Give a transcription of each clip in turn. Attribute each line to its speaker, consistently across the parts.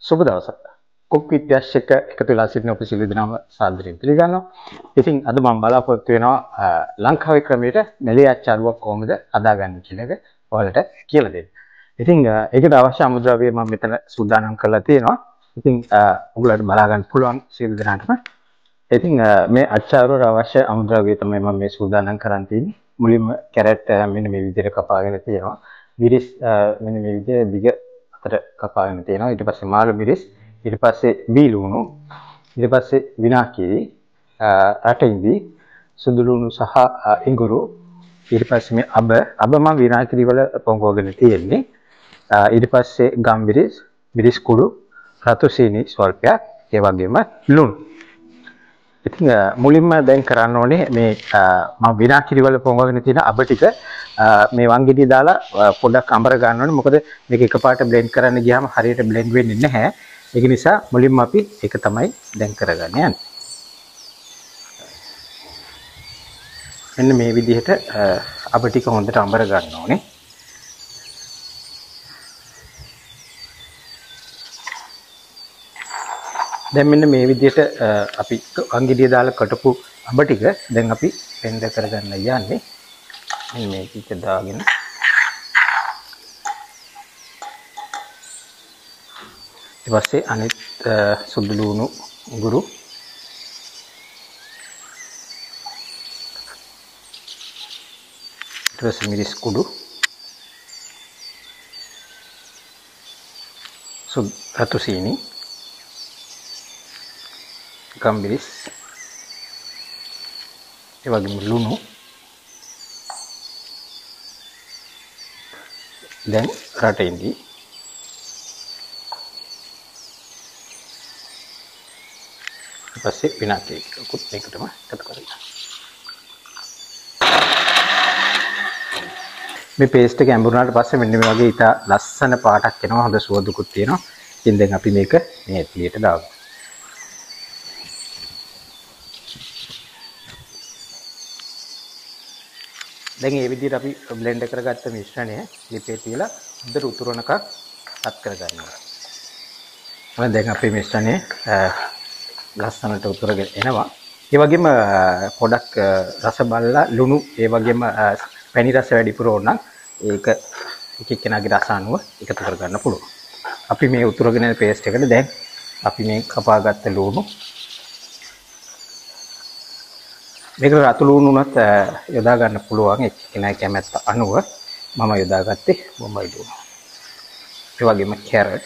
Speaker 1: සුබ දවසක්. කුක් විත් යෂ් එක එකතු වෙලා සිටින ඔබ සියලු දෙනාම සාදරයෙන් පිළිගන්නවා. ඉතින් අද මම බලාපොරොත්තු වෙනවා ලංකාවේ ක්‍රමයට මෙලේ අච්චාරුවක් කොහොමද හදාගන්නේ කියන එක ඔයාලට කියලා දෙන්න. ඉතින් ඒකට අවශ්‍ය අමුද්‍රව්‍ය මම මෙතන සූදානම් කරලා තියෙනවා. ඉතින් ඔයගොල්ලන්ට බලා ගන්න පුළුවන් සියලු දෙනාටම. ඉතින් මේ අච්චාරුවට අවශ්‍ය අමුද්‍රව්‍ය තමයි මම මේ සූදානම් කරන් තියෙන්නේ. මුලින්ම කැරට් මෙන්න මේ විදිහට කපාගෙන තියෙනවා. මිරිස් මෙන්න මේ විදිහට දිග අතට කපාගෙන තියෙනවා. ඊට පස්සේ මාළු මිරිස්, ඊට පස්සේ බීලුණු, ඊට පස්සේ විනාකිරි, රටින්දි, සුදු ලුණු සහ ඉඟුරු, ඊට පස්සේ මේ අබ මම විනාකිරි වල පොඟවගෙන තියෙන්නේ. ඊට පස්සේ ගම් මිරිස්, මිරිස් කුඩු, රතු සීනි ස්වල්පයක්, ඒ වගේම ලුණු. ඉතින් මුලින්ම දැන් කරන්න ඕනේ මේ මම විනාකිරි වල පොඟවගෙන තියෙන අබ ටික මේ වංගෙඩිය දාලා පොඩ්ඩක් අඹර ගන්න ඕනේ. මොකද මේක එකපාරට බ්ලෙන්ඩ් කරන්න ගියාම හරියට බ්ලෙන්ඩ් වෙන්නේ නැහැ. ඒක නිසා මුලින්ම අපි ඒක තමයි දැන් කරගන්න යන්නේ. මෙන්න මේ විදිහට අබ ටික හොඳට අඹර ගන්න ඕනේ. දැන් මෙන්න මේ විදිහට අපි වංගෙඩිය දාලා කටපු අබ ටික දැන් අපි බෙන්ඩ් කරගන්න යන්නේ. මෙන්න මේක දාගෙන ඊට පස්සේ අනිත් සුදු ලුණු ඉඟුරු ඊට පස්සේ මිරිස් කුඩු රතු සීනි ගම්බිරිස් ඒ වගේම ලුණු දැන් රටින්දි ඊපස්සේ විනාකිරි කුත් එකටම එකතු කරගන්න. මේ පේස්ට් එක ඇඹුරුනාට පස්සේ මෙන්න මේ වගේ ඊට ලස්සන පාටක් එනවා. හොඳ සුවඳකුත් තියෙනවා. ඉතින් දැන් අපි මේක මේ ඇටලියට දාමු. දැන් මේ විදිහට අපි බ්ලෙන්ඩ් කරගත්ත මිශ්‍රණය ලිපේ තියලා හොඳට උතුරනකක් රත් කරගන්නවා. දැන් අපේ මිශ්‍රණය ලස්සනට උතුරගෙන එනවා. ඒ වගේම පොඩක් රස බලලා ලුණු ඒ වගේම පැණි රස වැඩිපුර ඕන නම් ඒක එක එක්කෙනාගේ රස අනුව එකතු කරගන්න පුළුවන්. අපි මේ උතුරගෙන යන පේස්ට් එකට දැන් අපි මේ කපාගත්ත ලුණු මේක රතු ලුණු උනත් යොදා ගන්න පුළුවන්. එක්කෙනාගේ කැමැත්ත අනුව මම යොදාගත්තේ බොම්බයි ලුණු. ඒ වගේම කැරට්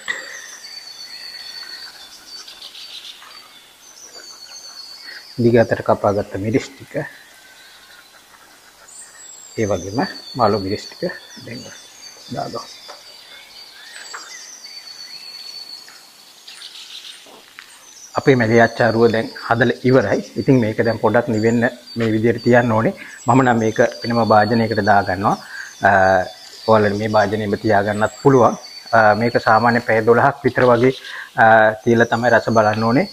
Speaker 1: දිගට කපාගත්ත මිරිස් ටික ඒ වගේම මාළු මිරිස් ටික දැන් දාගමු. අපේ මැලේ අච්චාරුව දැන් හදලා ඉවරයි. ඉතින් මේක දැන් පොඩ්ඩක් නිවෙන්න මේ විදිහට තියන්න ඕනේ. මම නම් මේක වෙනම භාජනයකට දා ගන්නවා. ඔයාලට මේ භාජනයෙම තියා ගන්නත් පුළුවන්. මේක සාමාන්‍ය පැය 12ක් විතර වගේ තියලා තමයි රස බලන්න ඕනේ.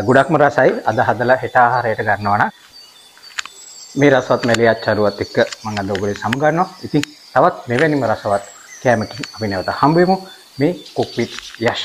Speaker 1: ගොඩක්ම රසයි. අද හදලා හෙට ආහාරයට ගන්නවා නම් මේ රසවත් මැලේ අච්චාරුවත් එක්ක මම අද ඔයගොල්ලෝ සමු ගන්නවා. ඉතින් තවත් මෙවැනිම රසවත් කෑමකින් අපි නැවත හම්බ වෙමු. මේ කුක් විත් යෂ්